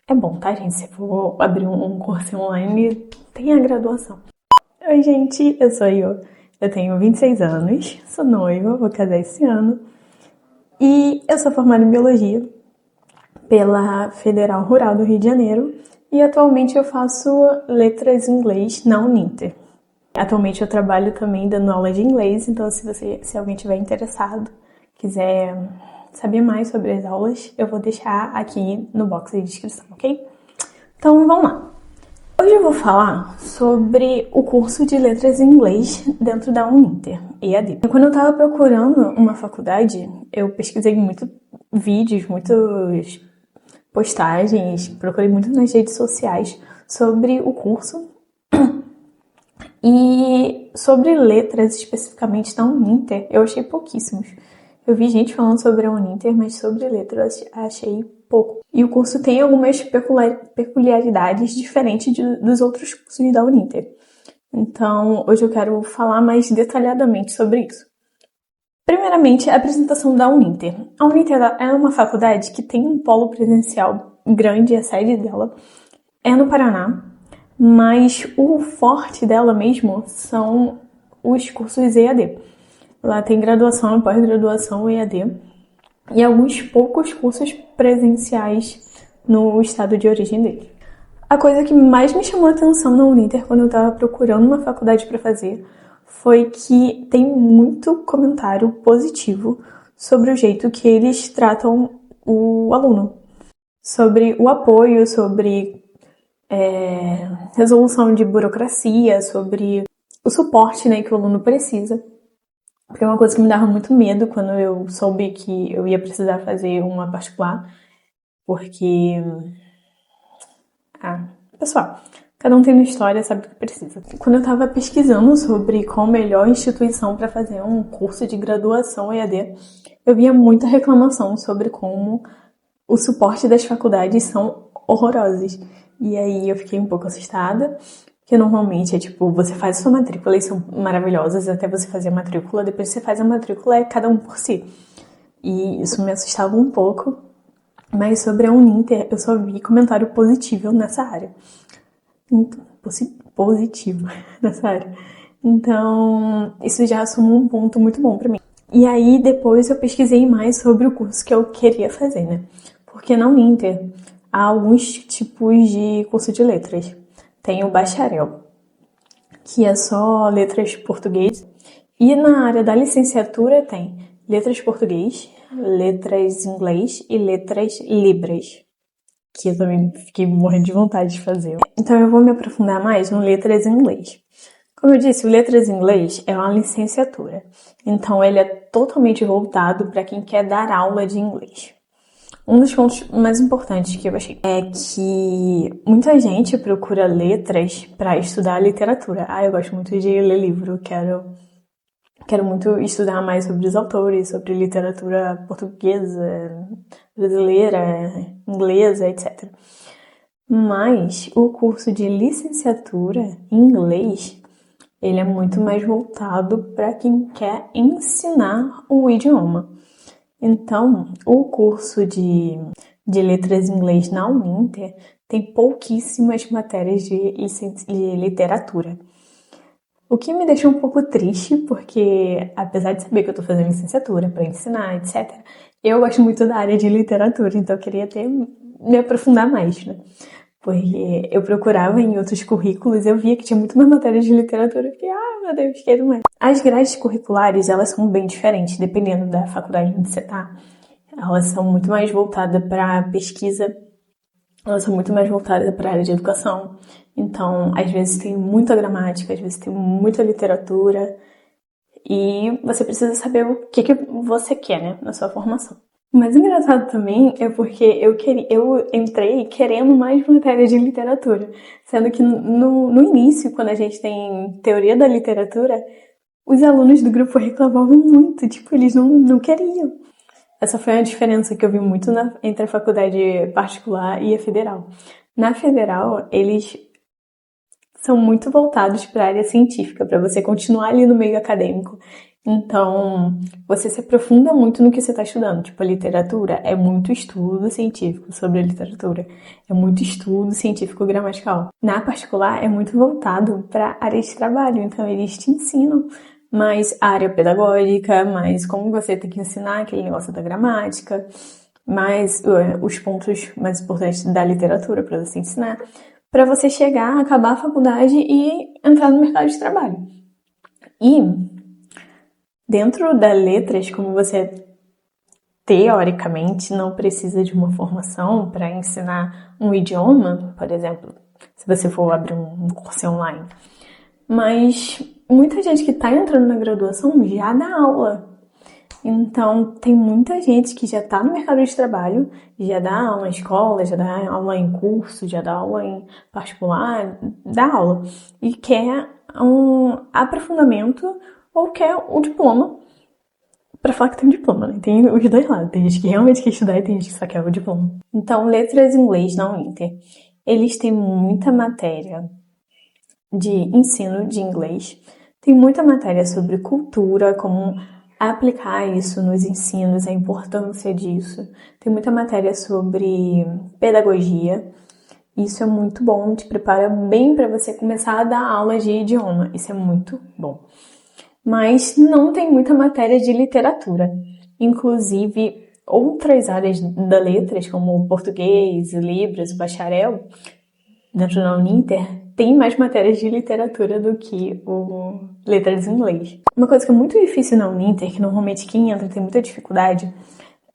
É bom, tá, gente? Se for abrir um curso online, tem a graduação. Oi, gente, eu sou a Io. Eu tenho 26 anos, sou noiva, vou casar esse ano. E eu sou formada em Biologia pela Federal Rural do Rio de Janeiro. E atualmente eu faço letras em inglês na Uninter. Atualmente eu trabalho também dando aula de inglês, então se alguém tiver interessado, quiser saber mais sobre as aulas, eu vou deixar aqui no box de descrição, ok? Então vamos lá. Hoje eu vou falar sobre o curso de letras em inglês dentro da Uninter, EAD. Quando eu estava procurando uma faculdade, eu pesquisei muito vídeos, muitas postagens, procurei muito nas redes sociais sobre o curso. E sobre letras, especificamente da Uninter, eu achei pouquíssimos. Eu vi gente falando sobre a Uninter, mas sobre letras achei pouco. E o curso tem algumas peculiaridades diferentes dos outros cursos da Uninter. Então, hoje eu quero falar mais detalhadamente sobre isso. Primeiramente, a apresentação da Uninter. A Uninter é uma faculdade que tem um polo presencial grande, a sede dela é no Paraná, mas o forte dela mesmo são os cursos EAD. Lá tem graduação, pós-graduação EAD e alguns poucos cursos presenciais no estado de origem dele. A coisa que mais me chamou a atenção na Uninter quando eu estava procurando uma faculdade para fazer foi que tem muito comentário positivo sobre o jeito que eles tratam o aluno, sobre o apoio, sobre resolução de burocracia, sobre o suporte, né, que o aluno precisa. Porque é uma coisa que me dava muito medo quando eu soube que eu ia precisar fazer uma particular. Porque, pessoal, cada um tem uma história, sabe o que precisa. Quando eu tava pesquisando sobre qual a melhor instituição para fazer um curso de graduação EAD, eu via muita reclamação sobre como o suporte das faculdades são horrorosos. E aí eu fiquei um pouco assustada, que normalmente é tipo, você faz a sua matrícula e são maravilhosas até você fazer a matrícula, depois você faz a matrícula é cada um por si. E isso me assustava um pouco, mas sobre a Uninter eu só vi comentário positivo nessa área. Positivo nessa área. Então, isso já assumiu um ponto muito bom pra mim. E aí, depois eu pesquisei mais sobre o curso que eu queria fazer, né? Porque na Uninter há alguns tipos de curso de letras. Tem o bacharel, que é só letras português. E na área da licenciatura tem letras português, letras inglês e letras libras, que eu também fiquei morrendo de vontade de fazer. Então eu vou me aprofundar mais no letras em inglês. Como eu disse, o letras em inglês é uma licenciatura. Então ele é totalmente voltado para quem quer dar aula de inglês. Um dos pontos mais importantes que eu achei é que muita gente procura letras para estudar literatura. Eu gosto muito de ler livro, quero muito estudar mais sobre os autores, sobre literatura portuguesa, brasileira, inglesa, etc. Mas o curso de licenciatura em inglês, ele é muito mais voltado para quem quer ensinar o idioma. Então, o curso de letras em inglês na Uninter tem pouquíssimas matérias de literatura. O que me deixa um pouco triste, porque apesar de saber que eu tô fazendo licenciatura para ensinar, etc., eu gosto muito da área de literatura, então eu queria me aprofundar mais, né? Porque eu procurava em outros currículos, eu via que tinha muito mais matérias de literatura, eu fiquei, meu Deus, quero mais. As grades curriculares, elas são bem diferentes, dependendo da faculdade onde você tá. Elas são muito mais voltadas para pesquisa, elas são muito mais voltadas para a área de educação. Então, às vezes tem muita gramática, às vezes tem muita literatura, e você precisa saber o que você quer, né, na sua formação. O mais engraçado também é porque eu entrei querendo mais matéria de literatura, sendo que no início, quando a gente tem teoria da literatura, os alunos do grupo reclamavam muito, tipo, eles não queriam. Essa foi a diferença que eu vi muito entre a faculdade particular e a federal. Na federal, eles são muito voltados para a área científica, para você continuar ali no meio acadêmico. Então, você se aprofunda muito no que você está estudando. Tipo, a literatura é muito estudo científico sobre a literatura. É muito estudo científico gramatical. Na particular, é muito voltado para a área de trabalho. Então, eles te ensinam mais a área pedagógica, mais como você tem que ensinar aquele negócio da gramática, mais os pontos mais importantes da literatura para você ensinar, para você chegar, acabar a faculdade e entrar no mercado de trabalho. E dentro da letras, como você teoricamente não precisa de uma formação para ensinar um idioma, por exemplo, se você for abrir um curso online, mas muita gente que está entrando na graduação já dá aula. Então, tem muita gente que já está no mercado de trabalho, já dá aula em escola, já dá aula em curso, já dá aula em particular, dá aula. E quer um aprofundamento ou quer o diploma para falar que tem diploma, né? Tem os dois lados. Tem gente que realmente quer estudar e tem gente que só quer o diploma. Então, letras em inglês na Uninter, eles têm muita matéria de ensino de inglês. Tem muita matéria sobre cultura, como aplicar isso nos ensinos, a importância disso. Tem muita matéria sobre pedagogia. Isso é muito bom, te prepara bem para você começar a dar aula de idioma. Isso é muito bom. Mas não tem muita matéria de literatura. Inclusive, outras áreas da letras, como o português, Libras, o bacharel, dentro da Uninter, tem mais matérias de literatura do que o letras em inglês. Uma coisa que é muito difícil na Uninter, que normalmente quem entra tem muita dificuldade,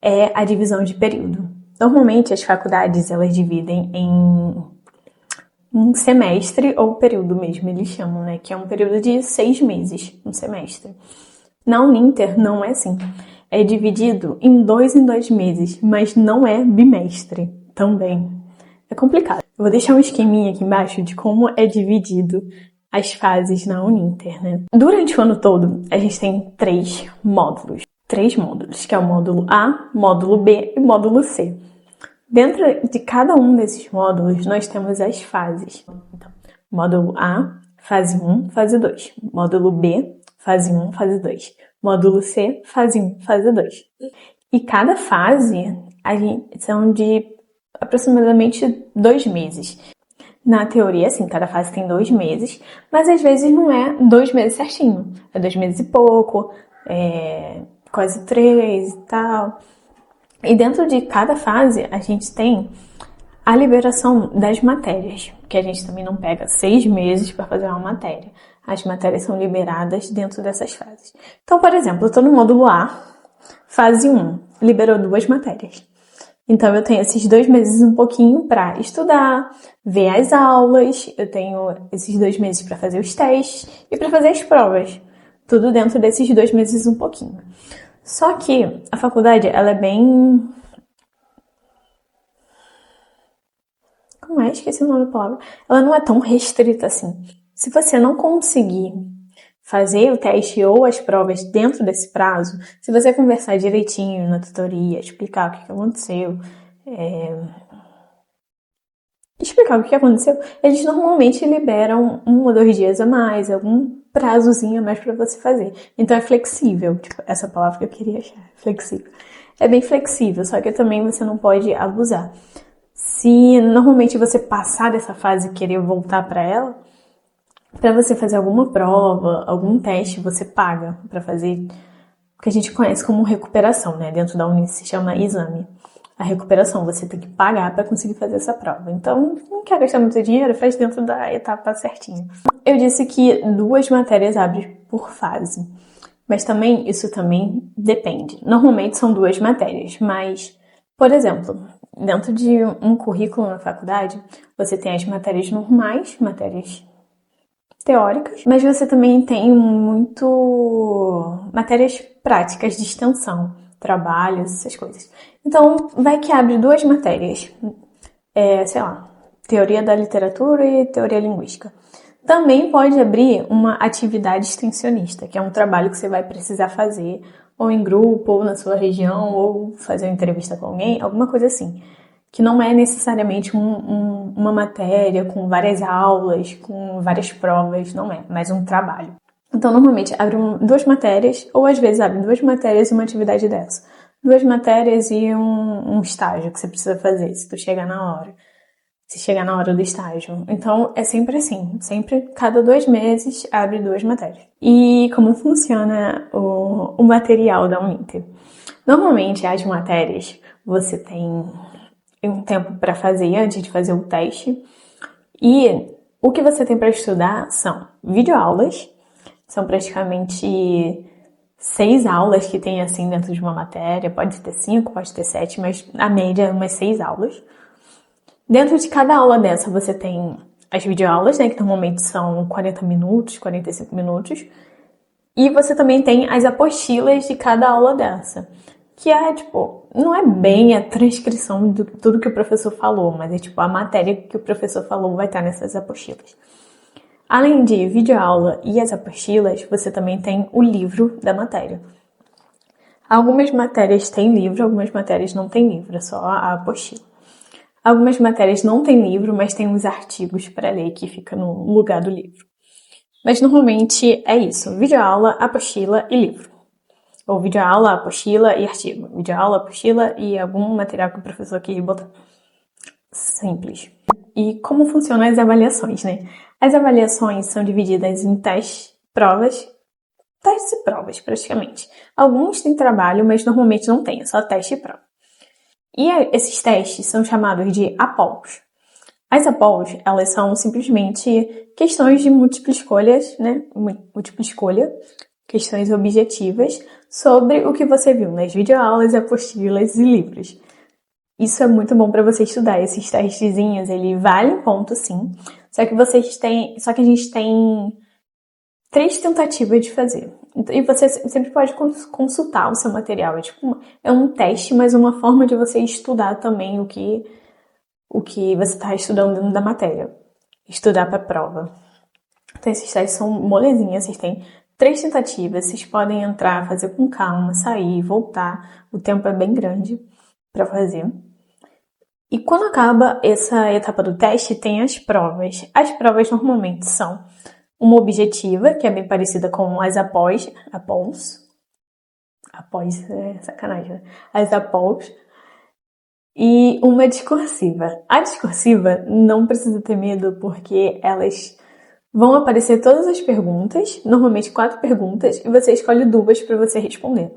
é a divisão de período. Normalmente as faculdades elas dividem em um semestre ou período mesmo, eles chamam, né? Que é um período de 6 meses, um semestre. Na Uninter não é assim. É dividido em 2 meses, mas não é bimestre também. É complicado. Eu vou deixar um esqueminha aqui embaixo de como é dividido as fases na Uninter, né? Durante o ano todo, a gente tem 3 módulos. 3 módulos, que é o módulo A, módulo B e módulo C. Dentro de cada um desses módulos, nós temos as fases. Então, módulo A, fase 1, fase 2. Módulo B, fase 1, fase 2. Módulo C, fase 1, fase 2. E cada fase são de aproximadamente 2 meses. Na teoria, assim, cada fase tem 2 meses, mas às vezes não é 2 meses certinho. É 2 meses e pouco, quase 3 e tal. E dentro de cada fase, a gente tem a liberação das matérias, que a gente também não pega 6 meses para fazer uma matéria. As matérias são liberadas dentro dessas fases. Então, por exemplo, eu estou no módulo A, fase 1, liberou 2 matérias. Então, eu tenho esses 2 meses um pouquinho para estudar, ver as aulas, eu tenho esses 2 meses para fazer os testes e para fazer as provas. Tudo dentro desses 2 meses um pouquinho. Só que a faculdade, ela é bem... Como é? Esqueci o nome da palavra. Ela não é tão restrita assim. Se você não conseguir fazer o teste ou as provas dentro desse prazo, se você conversar direitinho na tutoria, explicar o que aconteceu, eles normalmente liberam 1 ou 2 dias a mais, algum prazozinho a mais para você fazer. Então é flexível, tipo, essa palavra que eu queria achar, flexível. É bem flexível, só que também você não pode abusar. Se normalmente você passar dessa fase e querer voltar para ela, para você fazer alguma prova, algum teste, você paga para fazer o que a gente conhece como recuperação, né? Dentro da Uni se chama exame. A recuperação, você tem que pagar para conseguir fazer essa prova. Então, não quer gastar muito dinheiro, faz dentro da etapa certinha. Eu disse que 2 matérias abrem por fase, mas também isso também depende. Normalmente são 2 matérias, mas, por exemplo, dentro de um currículo na faculdade, você tem as matérias normais, matérias teóricas, mas você também tem matérias práticas de extensão, trabalhos, essas coisas. Então, vai que abre 2 matérias, teoria da literatura e teoria linguística. Também pode abrir uma atividade extensionista, que é um trabalho que você vai precisar fazer ou em grupo, ou na sua região, ou fazer uma entrevista com alguém, alguma coisa assim. Que não é necessariamente uma matéria com várias aulas, com várias provas, não é, mas um trabalho. Então, normalmente, abre duas matérias, ou às vezes abre duas matérias e uma atividade dessa. Duas matérias e um estágio que você precisa fazer, se tu chegar na hora. Se chegar na hora do estágio. Então, é sempre assim. Sempre, cada 2 meses, abre duas matérias. E como funciona o material da Uninter? Normalmente, as matérias, você tem um tempo para fazer antes de fazer o teste. E o que você tem para estudar são videoaulas. São praticamente 6 aulas que tem assim dentro de uma matéria. Pode ter 5, pode ter 7, mas a média é umas 6 aulas. Dentro de cada aula dessa você tem as videoaulas, né, que normalmente são 40 minutos, 45 minutos. E você também tem as apostilas de cada aula dessa. Que é, tipo, não é bem a transcrição de tudo que o professor falou, mas é tipo a matéria que o professor falou vai estar nessas apostilas. Além de videoaula e as apostilas, você também tem o livro da matéria. Algumas matérias têm livro, algumas matérias não têm livro, é só a apostila. Algumas matérias não têm livro, mas tem uns artigos para ler que fica no lugar do livro. Mas normalmente é isso, videoaula, apostila e livro. Ou videoaula, apostila e artigo. Videoaula, apostila e algum material que o professor quis botar. Simples. E como funcionam as avaliações, né? As avaliações são divididas em testes, provas, testes e provas, praticamente. Alguns têm trabalho, mas normalmente não tem, é só teste e prova. E esses testes são chamados de APOLs. As APOLs, elas são simplesmente questões de múltipla escolha, né? Múltipla escolha, questões objetivas sobre o que você viu nas videoaulas, apostilas e livros. Isso é muito bom para você estudar. Esses testezinhos, ele valem ponto, sim. Só que a gente tem 3 tentativas de fazer. E você sempre pode consultar o seu material. É um teste, mas uma forma de você estudar também o que você está estudando dentro da matéria. Estudar para a prova. Então, esses testes são molezinhas. Vocês têm 3 tentativas. Vocês podem entrar, fazer com calma, sair, voltar. O tempo é bem grande para fazer. E quando acaba essa etapa do teste, tem as provas. As provas normalmente são uma objetiva, que é bem parecida com as após é sacanagem, né? As após, e uma discursiva. A discursiva não precisa ter medo, porque elas vão aparecer todas as perguntas, normalmente 4 perguntas, e você escolhe 2 para você responder.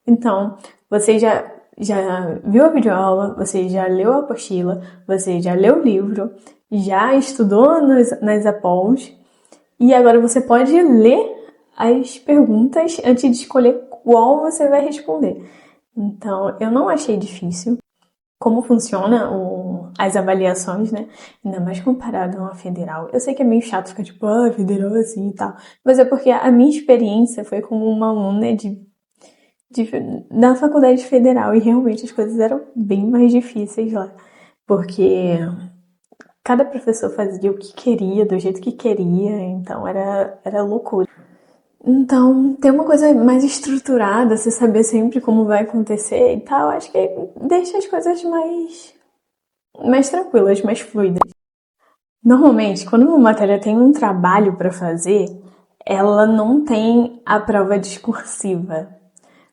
Então, você já viu a videoaula, você já leu a apostila, você já leu o livro, já estudou nas após, e agora você pode ler as perguntas antes de escolher qual você vai responder. Então, eu não achei difícil como funciona as avaliações, né? Ainda mais comparado a uma federal. Eu sei que é meio chato ficar tipo, federal assim e tal. Mas é porque a minha experiência foi como uma aluna da faculdade federal, e realmente as coisas eram bem mais difíceis lá, porque cada professor fazia o que queria, do jeito que queria, então era loucura. Então, ter uma coisa mais estruturada, você saber sempre como vai acontecer e tal, acho que deixa as coisas mais tranquilas, mais fluidas. Normalmente, quando uma matéria tem um trabalho para fazer, ela não tem a prova discursiva.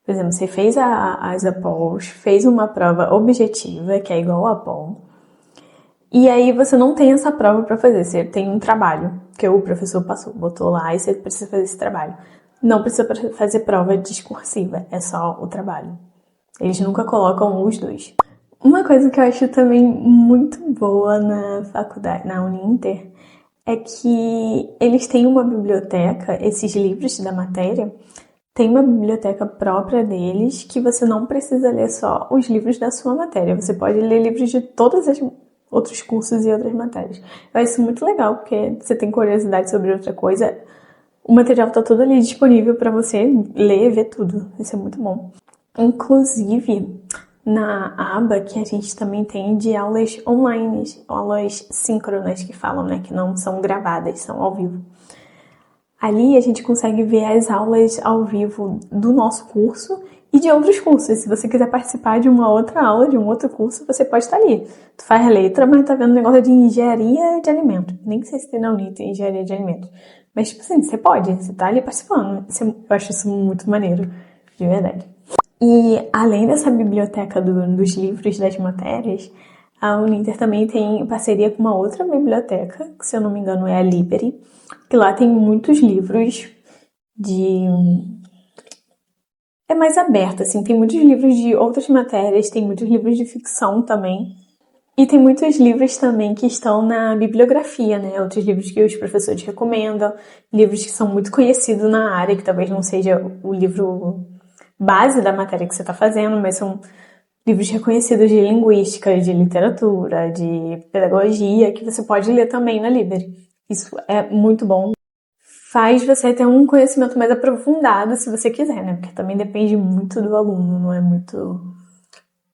Por exemplo, você fez as APOLs, fez uma prova objetiva, que é igual a APOL, e aí você não tem essa prova para fazer, você tem um trabalho que o professor botou lá e você precisa fazer esse trabalho. Não precisa fazer prova discursiva, é só o trabalho. Eles nunca colocam os 2. Uma coisa que eu acho também muito boa na faculdade, na Uninter, é que eles têm uma biblioteca, esses livros da matéria, tem uma biblioteca própria deles, que você não precisa ler só os livros da sua matéria. Você pode ler livros de todos os outros cursos e outras matérias. Eu acho isso muito legal, porque você tem curiosidade sobre outra coisa, o material tá todo ali disponível para você ler e ver tudo. Isso é muito bom. Inclusive, na aba que a gente também tem de aulas online, aulas síncronas que falam, né, que não são gravadas, são ao vivo. Ali a gente consegue ver as aulas ao vivo do nosso curso e de outros cursos. Se você quiser participar de uma outra aula, de um outro curso, você pode estar ali. Tu faz letra, mas tá vendo negócio de engenharia de alimentos. Nem sei se tem na Uninter engenharia de alimentos. Mas, tipo assim, você pode, você tá ali participando. Eu acho isso muito maneiro, de verdade. E além dessa biblioteca dos livros, das matérias, a Uninter também tem parceria com uma outra biblioteca, que se eu não me engano é a Liberi, que lá tem muitos livros de... É mais aberto, assim, tem muitos livros de outras matérias, tem muitos livros de ficção também. E tem muitos livros também que estão na bibliografia, né? Outros livros que os professores recomendam, livros que são muito conhecidos na área, que talvez não seja o livro base da matéria que você está fazendo, mas são livros reconhecidos de linguística, de literatura, de pedagogia, que você pode ler também na Liberi. Isso é muito bom. Faz você ter um conhecimento mais aprofundado, se você quiser, né? Porque também depende muito do aluno, não é muito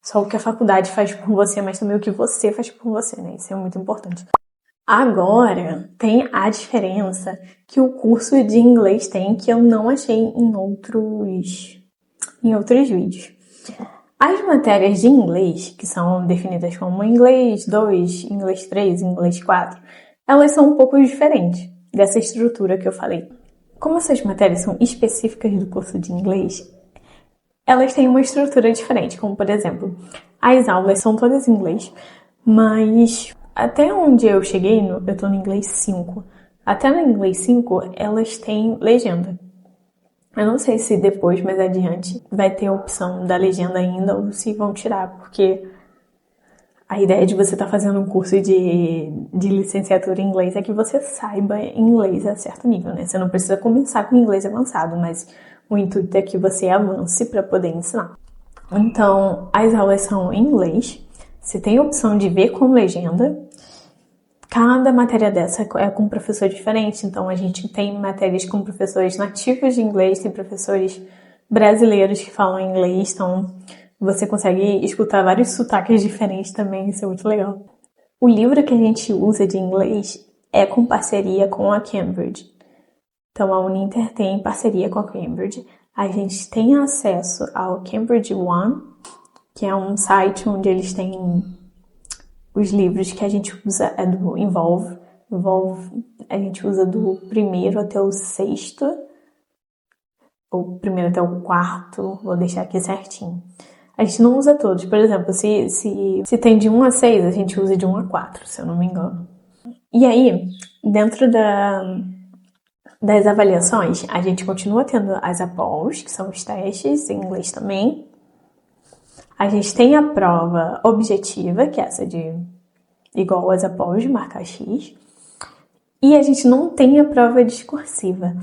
só o que a faculdade faz por você, mas também o que você faz por você, né? Isso é muito importante. Agora, tem a diferença que o curso de inglês tem, que eu não achei em outros vídeos. As matérias de inglês, que são definidas como inglês 2, inglês 3, inglês 4, elas são um pouco diferentes dessa estrutura que eu falei. Como essas matérias são específicas do curso de inglês, elas têm uma estrutura diferente, como por exemplo, as aulas são todas em inglês, mas até onde eu cheguei, eu tô no inglês 5, até no inglês 5 elas têm legenda. Eu não sei se depois, mais adiante, vai ter a opção da legenda ainda ou se vão tirar, porque a ideia de você estar fazendo um curso de licenciatura em inglês é que você saiba inglês a certo nível, né? Você não precisa começar com inglês avançado, mas o intuito é que você avance para poder ensinar. Então, as aulas são em inglês, você tem a opção de ver com legenda. Cada matéria dessa é com um professor diferente, então a gente tem matérias com professores nativos de inglês, tem professores brasileiros que falam inglês, então você consegue escutar vários sotaques diferentes também, isso é muito legal. O livro que a gente usa de inglês é com parceria com a Cambridge. Então a Uninter tem parceria com a Cambridge. A gente tem acesso ao Cambridge One, que é um site onde eles têm os livros que a gente usa, é do Involve. A gente usa do primeiro até o sexto, ou primeiro até o quarto, vou deixar aqui certinho. A gente não usa todos. Por exemplo, se tem de 1 a 6, a gente usa de 1 a 4, se eu não me engano. E aí, dentro das avaliações, a gente continua tendo as APOLs, que são os testes em inglês também. A gente tem a prova objetiva, que é essa de igual às APOLs, de marcar X. E a gente não tem a prova discursiva.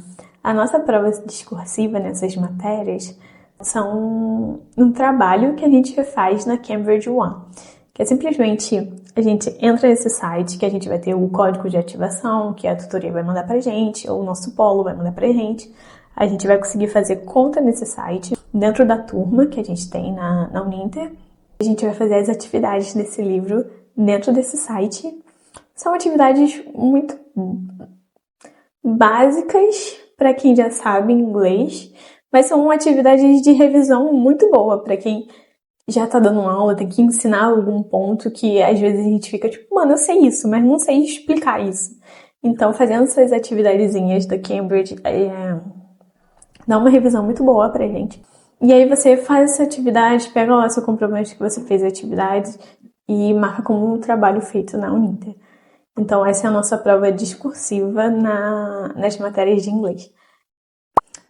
A nossa prova discursiva nessas matérias são um trabalho que a gente faz na Cambridge One, que é simplesmente a gente entra nesse site, que a gente vai ter o código de ativação, que a tutoria vai mandar pra gente, ou o nosso polo vai mandar pra gente. A gente vai conseguir fazer conta nesse site, dentro da turma que a gente tem na Uninter. A gente vai fazer as atividades desse livro dentro desse site. São atividades muito básicas para quem já sabe inglês, mas são atividades de revisão muito boa para quem já tá dando aula, tem que ensinar algum ponto que às vezes a gente fica tipo, mano, eu sei isso, mas não sei explicar isso. Então, fazendo essas atividadezinhas da Cambridge, dá uma revisão muito boa pra gente. E aí você faz essa atividade, pega lá seu comprovante que você fez a atividade e marca como um trabalho feito na Uninter. Então, essa é a nossa prova discursiva nas matérias de inglês.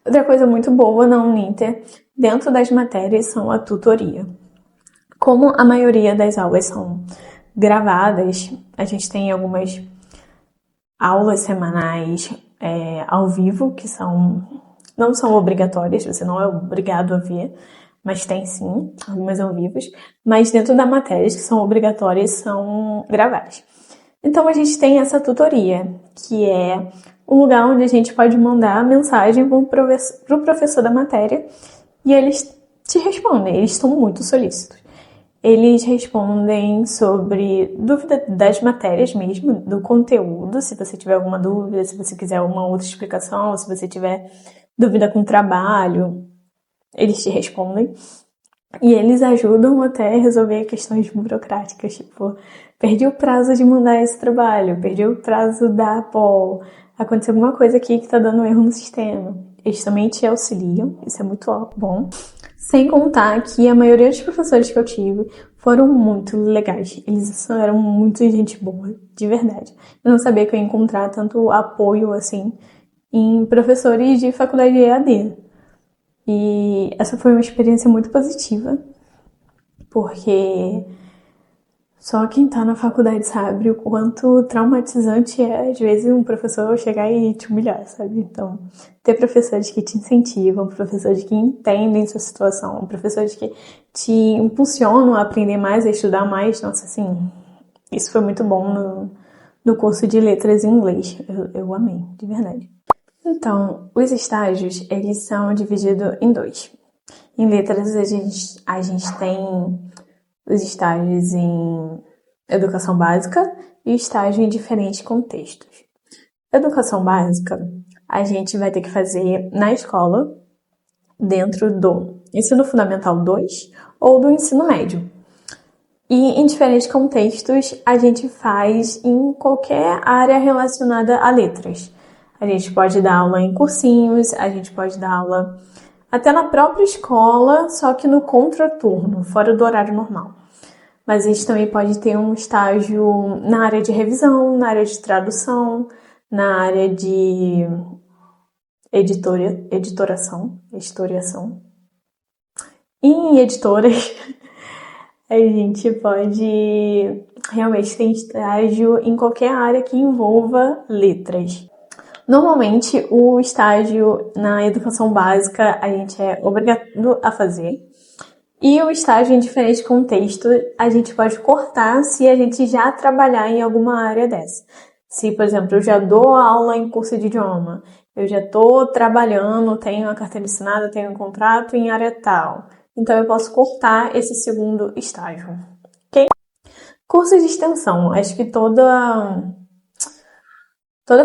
Outra coisa muito boa na Uninter, dentro das matérias, são a tutoria. Como a maioria das aulas são gravadas, a gente tem algumas aulas semanais ao vivo, que não são obrigatórias, você não é obrigado a ver, mas tem sim, algumas ao vivo. Mas dentro das matérias que são obrigatórias, são gravadas. Então a gente tem essa tutoria, que é um lugar onde a gente pode mandar mensagem para o professor da matéria e eles te respondem, eles estão muito solícitos. Eles respondem sobre dúvida das matérias mesmo, do conteúdo, se você tiver alguma dúvida, se você quiser uma outra explicação, se você tiver dúvida com o trabalho, eles te respondem. E eles ajudam até a resolver questões burocráticas, tipo, perdi o prazo de mandar esse trabalho, perdi o prazo da APOL, aconteceu alguma coisa aqui que tá dando erro no sistema. Eles também te auxiliam, isso é muito bom. Sem contar que a maioria dos professores que eu tive foram muito legais. Eles eram muito gente boa, de verdade. Eu não sabia que eu ia encontrar tanto apoio, assim, em professores de faculdade EAD. E essa foi uma experiência muito positiva, porque só quem tá na faculdade sabe o quanto traumatizante é, às vezes, um professor chegar e te humilhar, sabe? Então, ter professores que te incentivam, professores que entendem sua situação, professores que te impulsionam a aprender mais, a estudar mais, nossa, assim, isso foi muito bom no curso de letras em inglês. Eu amei, de verdade. Então, os estágios, eles são divididos em dois. Em letras, a gente tem os estágios em educação básica e estágio em diferentes contextos. Educação básica, a gente vai ter que fazer na escola, dentro do ensino fundamental 2 ou do ensino médio. E em diferentes contextos, a gente faz em qualquer área relacionada a letras. A gente pode dar aula em cursinhos, a gente pode dar aula até na própria escola, só que no contraturno, fora do horário normal. Mas a gente também pode ter um estágio na área de revisão, na área de tradução, na área de editoriação. E em editoras, a gente pode realmente ter estágio em qualquer área que envolva letras. Normalmente, o estágio na educação básica a gente é obrigado a fazer. E o estágio em diferentes contextos a gente pode cortar se a gente já trabalhar em alguma área dessa. Se, por exemplo, eu já dou aula em curso de idioma, eu já estou trabalhando, tenho a carteira assinada, tenho um contrato em área tal. Então eu posso cortar esse segundo estágio. Ok? Curso de extensão. Acho que toda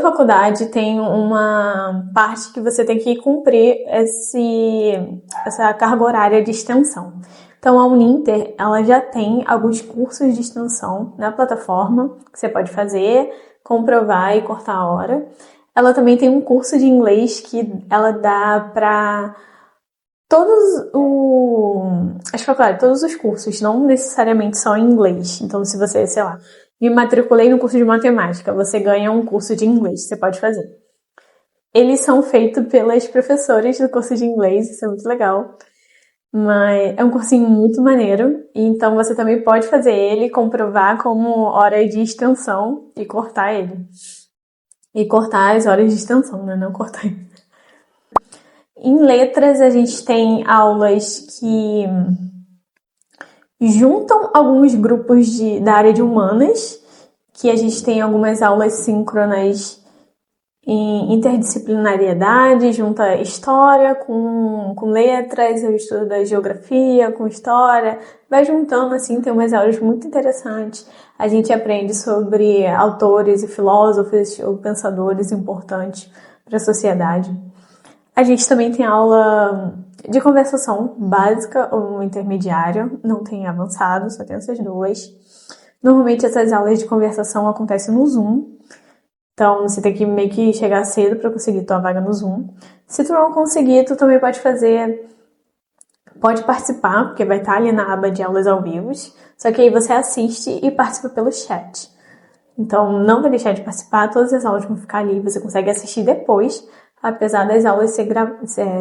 faculdade tem uma parte que você tem que cumprir essa carga horária de extensão. Então, a Uninter, ela já tem alguns cursos de extensão na plataforma que você pode fazer, comprovar e cortar a hora. Ela também tem um curso de inglês que ela dá para as faculdades, todos os cursos, não necessariamente só em inglês. Então, se você, sei lá, me matriculei no curso de matemática, você ganha um curso de inglês, você pode fazer. Eles são feitos pelas professoras do curso de inglês, isso é muito legal. Mas é um cursinho muito maneiro, então você também pode fazer ele, comprovar como hora de extensão e cortar ele. E cortar as horas de extensão, né? Não cortar ele. Em letras, a gente tem aulas que juntam alguns grupos da área de humanas, que a gente tem algumas aulas síncronas em interdisciplinariedade, junta história com letras, o estudo da geografia com história, vai juntando assim, tem umas aulas muito interessantes. A gente aprende sobre autores e filósofos ou pensadores importantes para a sociedade. A gente também tem aula de conversação básica ou intermediária, não tem avançado, só tem essas duas. Normalmente essas aulas de conversação acontecem no Zoom, então você tem que meio que chegar cedo para conseguir tua vaga no Zoom. Se tu não conseguir, tu também pode participar, porque vai estar ali na aba de aulas ao vivo, só que aí você assiste e participa pelo chat. Então não vai deixar de participar, todas as aulas vão ficar ali, você consegue assistir depois. Apesar das aulas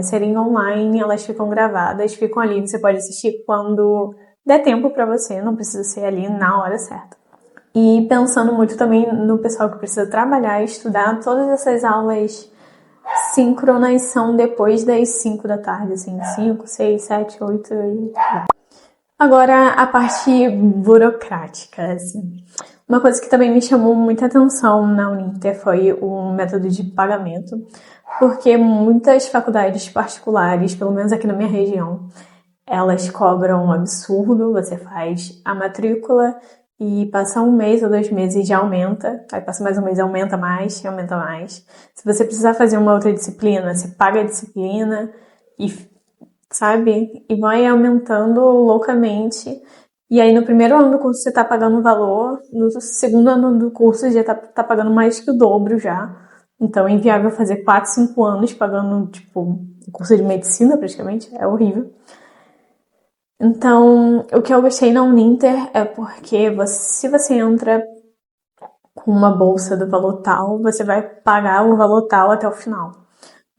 serem online, elas ficam gravadas, ficam ali, você pode assistir quando der tempo para você, não precisa ser ali na hora certa. E pensando muito também no pessoal que precisa trabalhar e estudar, todas essas aulas síncronas são depois das 5 da tarde, assim, 5, 6, 7, 8 e... Agora, a parte burocrática, assim. Uma coisa que também me chamou muita atenção na Uninter foi o método de pagamento, porque muitas faculdades particulares, pelo menos aqui na minha região, elas cobram um absurdo, você faz a matrícula e passa 1 mês ou 2 meses e já aumenta, aí passa mais um mês, aumenta mais e aumenta mais. Se você precisar fazer uma outra disciplina, você paga a disciplina e, sabe, e vai aumentando loucamente. E aí no primeiro ano do curso você tá pagando um valor, no segundo ano do curso já tá pagando mais que o dobro já. Então é inviável fazer 4, 5 anos pagando, tipo, um curso de medicina praticamente. É horrível. Então, o que eu gostei na Uninter é porque se você entra com uma bolsa do valor tal, você vai pagar o valor tal até o final.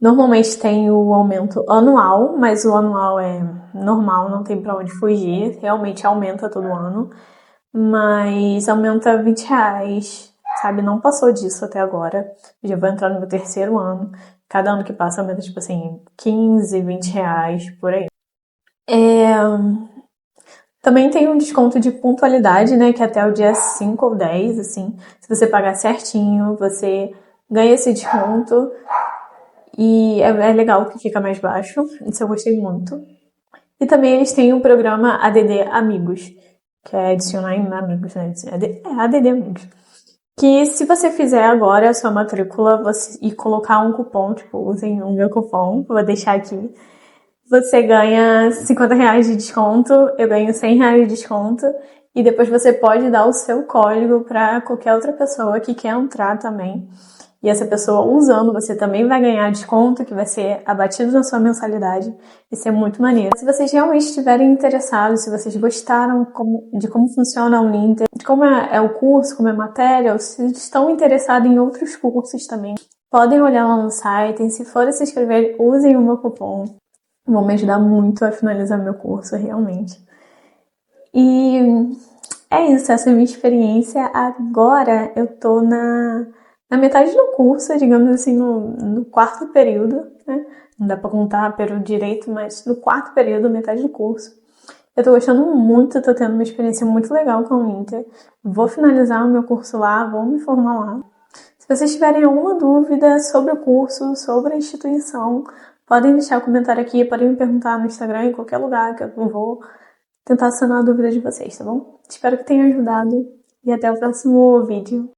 Normalmente tem o aumento anual, mas o anual é normal, não tem pra onde fugir. Realmente aumenta todo ano, mas aumenta R$ 20, sabe? Não passou disso até agora. Eu já vou entrar no meu terceiro ano. Cada ano que passa aumenta, tipo assim, 15, R$ 20 por aí. Também tem um desconto de pontualidade, né? Que é até o dia 5 ou 10, assim. Se você pagar certinho, você ganha esse desconto. E é legal que fica mais baixo. Isso eu gostei muito. E também eles têm um programa ADD Amigos, que é adicionar em amigos, né? ADD Amigos. Que se você fizer agora a sua matrícula e colocar um cupom, tipo, usem o meu cupom, vou deixar aqui, você ganha R$ 50 de desconto, eu ganho R$ 100 de desconto, e depois você pode dar o seu código para qualquer outra pessoa que quer entrar também. E essa pessoa usando, você também vai ganhar desconto, que vai ser abatido na sua mensalidade. Isso é muito maneiro. Se vocês realmente estiverem interessados, se vocês gostaram de como funciona a Uninter, de como é o curso, como é a matéria, ou se estão interessados em outros cursos também, podem olhar lá no site. E se forem se inscrever, usem o meu cupom. Vão me ajudar muito a finalizar meu curso, realmente. E é isso, essa é a minha experiência. Agora eu tô na metade do curso, digamos assim, no quarto período, né? Não dá pra contar período direito, mas no quarto período, metade do curso. Eu tô gostando muito, tô tendo uma experiência muito legal com o Inter. Vou finalizar o meu curso lá, vou me formar lá. Se vocês tiverem alguma dúvida sobre o curso, sobre a instituição, podem deixar o comentário aqui, podem me perguntar no Instagram, em qualquer lugar, que eu vou tentar sanar a dúvida de vocês, tá bom? Espero que tenha ajudado e até o próximo vídeo.